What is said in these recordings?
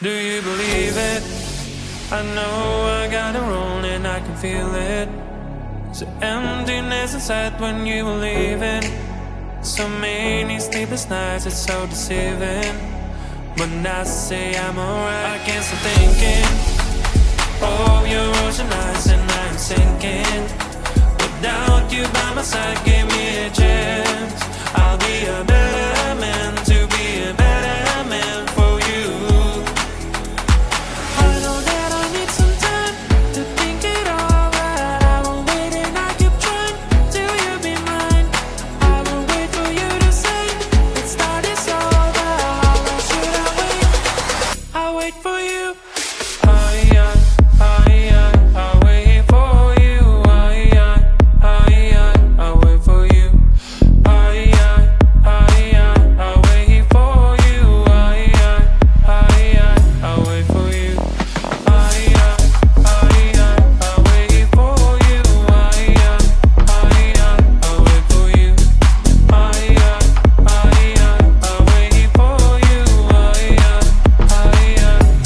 Do you believe it? I know I got it wrong and I can feel it. The emptiness inside when you were leaving. So many sleepless nights, it's so deceiving. When I say I'm alright, I can't stop thinking of your ocean eyes and I'm sinking. Without you by my side, give me a chance. I'll be a better man, to be a better man for you. I know that I need some time to think it all right. I will wait and I keep trying till you be mine. I will wait for you to say let's start this over. How long should I wait? I'll wait for you. I'll wait for you. I'll wait for you. I'll wait for you. I'll wait for you. I'll wait for you. I'll wait for you. I'll wait for you.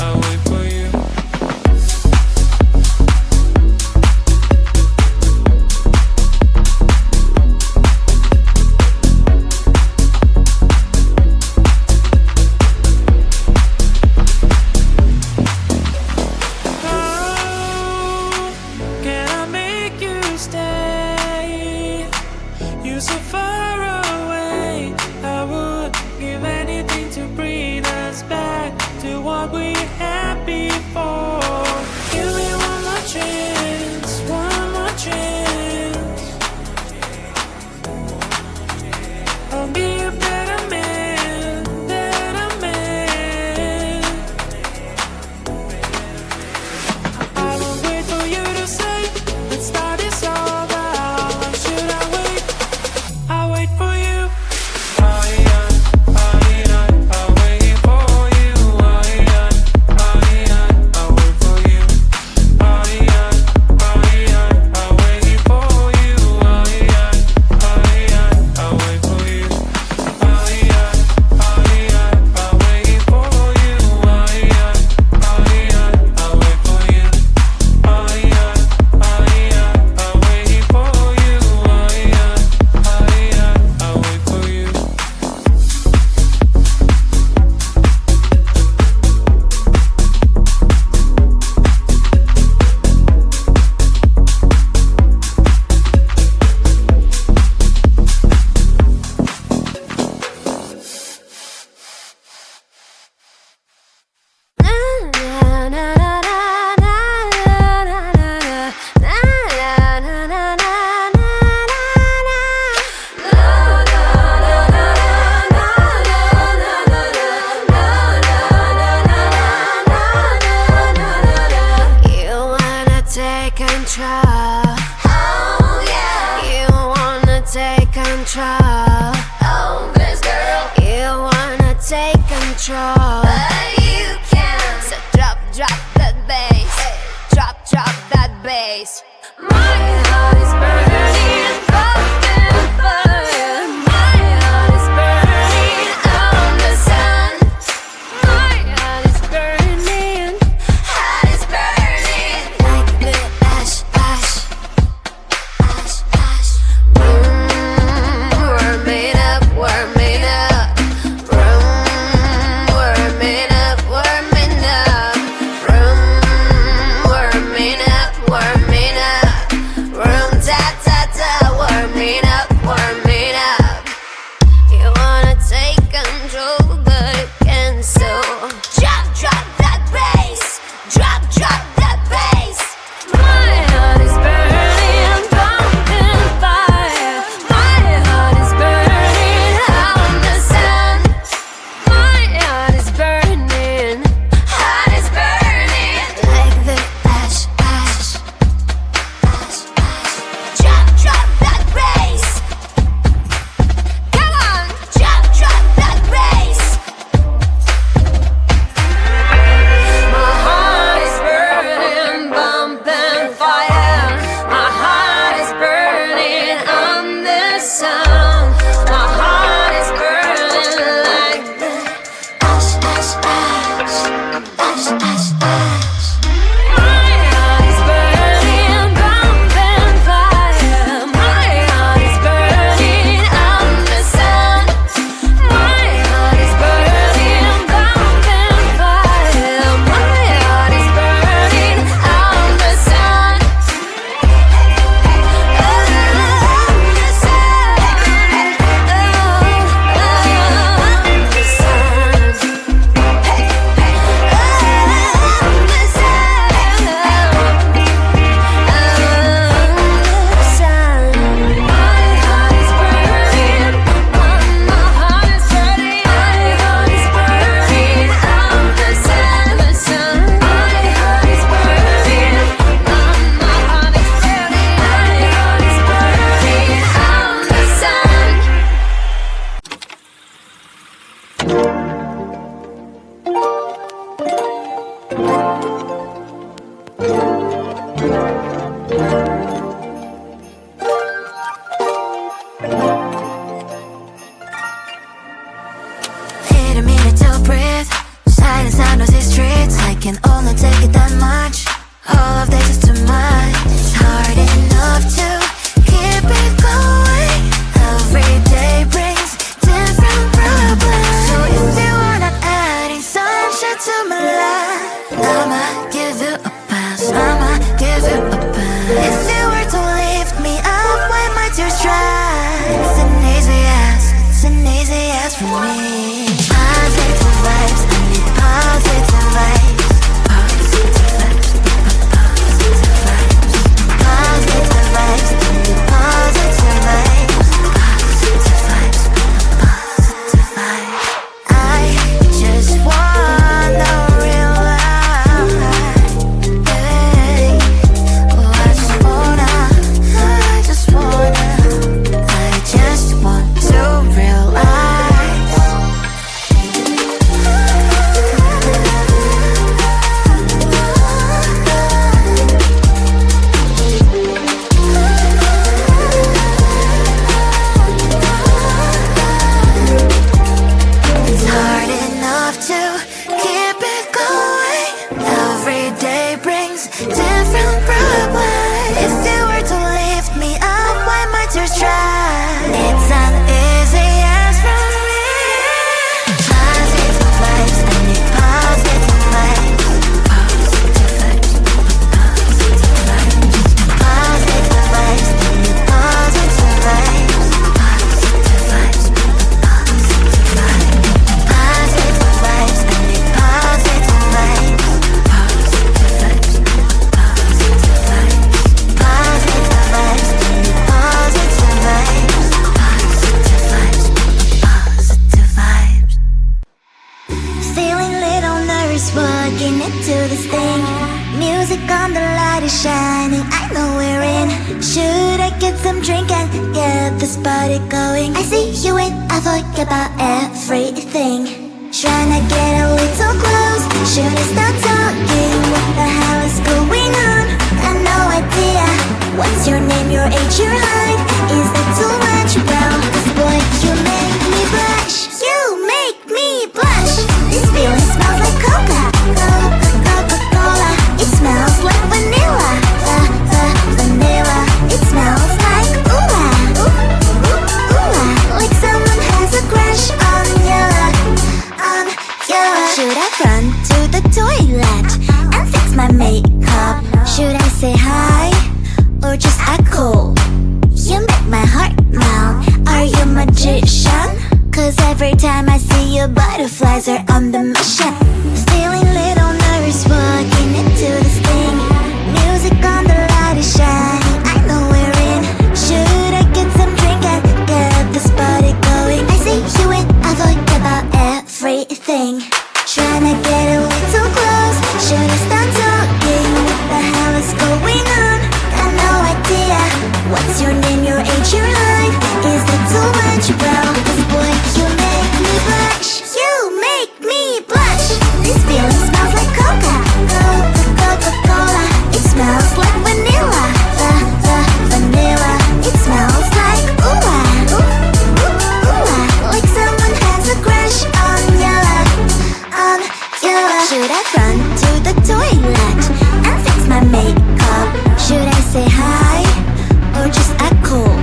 I'll wait for you. How can I make you stay? You're so far away. I would give anything to bring us back to what we had before. Give me one more chance, one more chance. I'll be a better man, better man. I will wait for you to say let's start this over. How long should I wait? I'll wait for you. I'll wait for you. I'll wait for you. I'll wait for you. I'll wait for you. I'll wait for you. I'll wait for you. I'll wait for you. I'll wait for you. You wanna take control. Oh yeah. You wanna take control. Oh, this girl. You wanna take control. But you can't. So drop that bass. Drop that bass. My heart is burning, fucking fire. My heart is burning on the sun. My heart is burning, heart is burning like the ash, ash, ash, ash. We're made up, we're made up. We're made up, we're made up. We're made up, we're made up. to my life. I'ma give you a pass, I'ma give you a pass. If you were to lift me up when my tears dry, it's an easy ask, it's an easy ask for me. Positive vibes, I need positive vibes. Positive vibes, positive vibes. Positive vibes, I need positive vibes. Positive vibes, positive vibes. I just wanna realize, hey, oh, I just wanna, I just want to realize. It's hard enough to keep it going. Every day brings different problems. If you were to lift me up when my tears dry, it's an easy yes from me. Positive vibes, I need positive vibes. Positive vibes, positive vibes. Positive vibes, I need positive vibes. Positive vibes, positive vibes. Positive vibes, I need positive vibes. Positive vibes, positive vibes. Positive vibes, I need positive vibes. Positive vibes, positive vibes. Feeling little nervous walking into this thing. Music on, the light is shining, I know we're in. Should I get some drink and get this party going? I see you and I forget about everything. Tryna get a little close, should I start talking? What the hell is going on? Got no idea. What's your name, your age, your height? Is that too much? Well, 'cause boy, you make me blush. You make me blush. This feeling smells like Coca-Cola. It smells like vanilla. Vanilla. It smells like ooh-ah. Ooh-ah. Like someone has a crush on you. Should I run to the toilet and fix my makeup? Should I say hi or just act cool? You make my heart melt. Are you a magician? 'Cause every time I see you, butterflies are on the mission. Feeling little nervous walking into this thing. Music on, the light is shining, I know we're in. Should I get some drink and get this party going? I see you and I forget about everything. Tryna get a little close, should I start talking? What the hell is going on? Got no idea. What's your name, your age, your height? Is that too much? Well, 'cause boy, you make me blush. You make me blush. This feeling smells like Coca-Cola. It smells like vanilla. Vanilla. It smells like ooh-ah. Ooh-ah. Like someone has a crush on you. Should I run to the toilet and fix my makeup? Should I say hi or just act cool?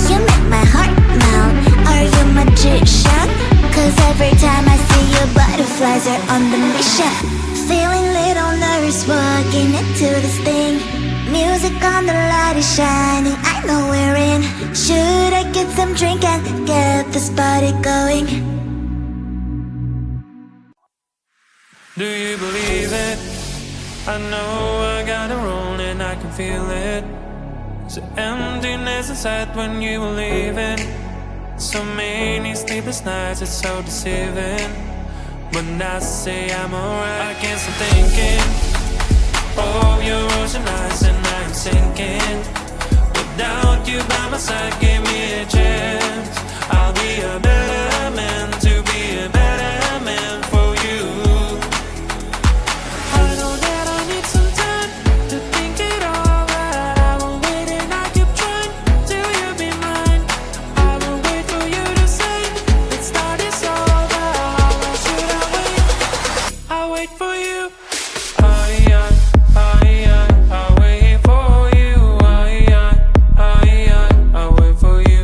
You make my heart melt. Are you a magician? 'Cause every time I see you, butterflies are on the mission. Feeling little nervous walking into this thing. Music on, the light is shining, I know we're in. Should I get some drink and get this party going? Do you believe it? I know I got it wrong and I can feel it. There's an emptiness inside when you were leaving. So many sleepless nights, it's so deceiving. When I say I'm alright, I can't stop thinking of your ocean eyes and I'm sinking. Without you by my side, give me a chance. I'll be a better man to be a better man for you. I know that I need some time to think it over. I won't wait and I keep trying till you be mine. I will wait for you to say let's start this over. How long should I wait? I'll wait for you. I'll wait for you. I'll wait for you.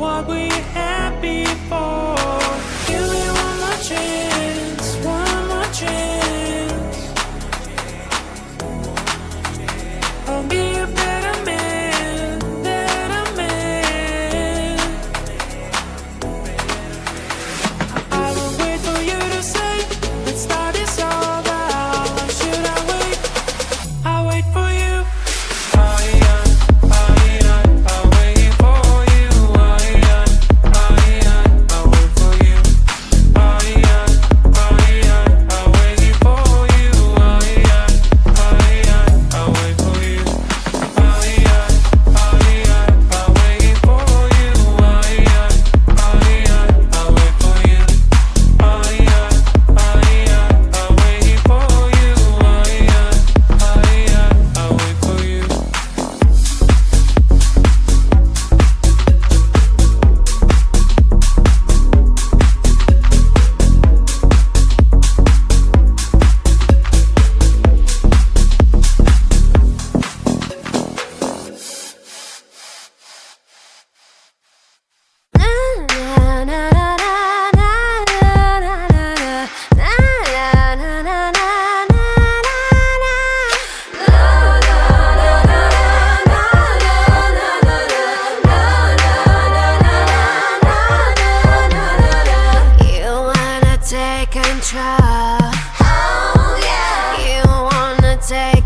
what we had before. Give me one more chance, one more chance. I'll be a better man, better man. I will wait for you to say, let's start this over. Or should I wait? I'll wait for you. I'll wait for you. I'll wait for you. I'll wait for you. I'll wait for you.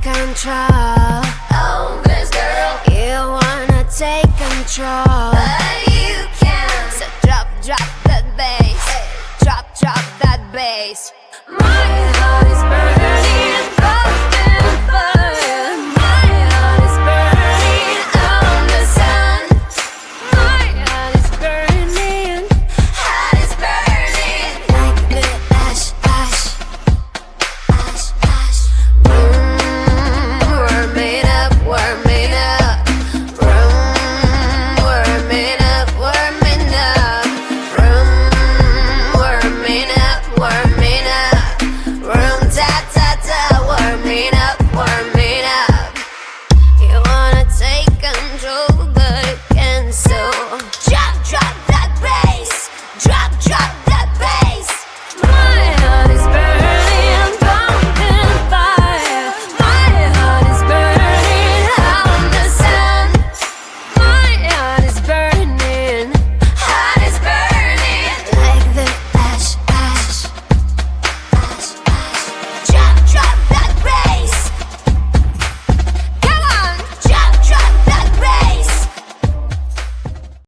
Control. Oh, this girl. You wanna take control.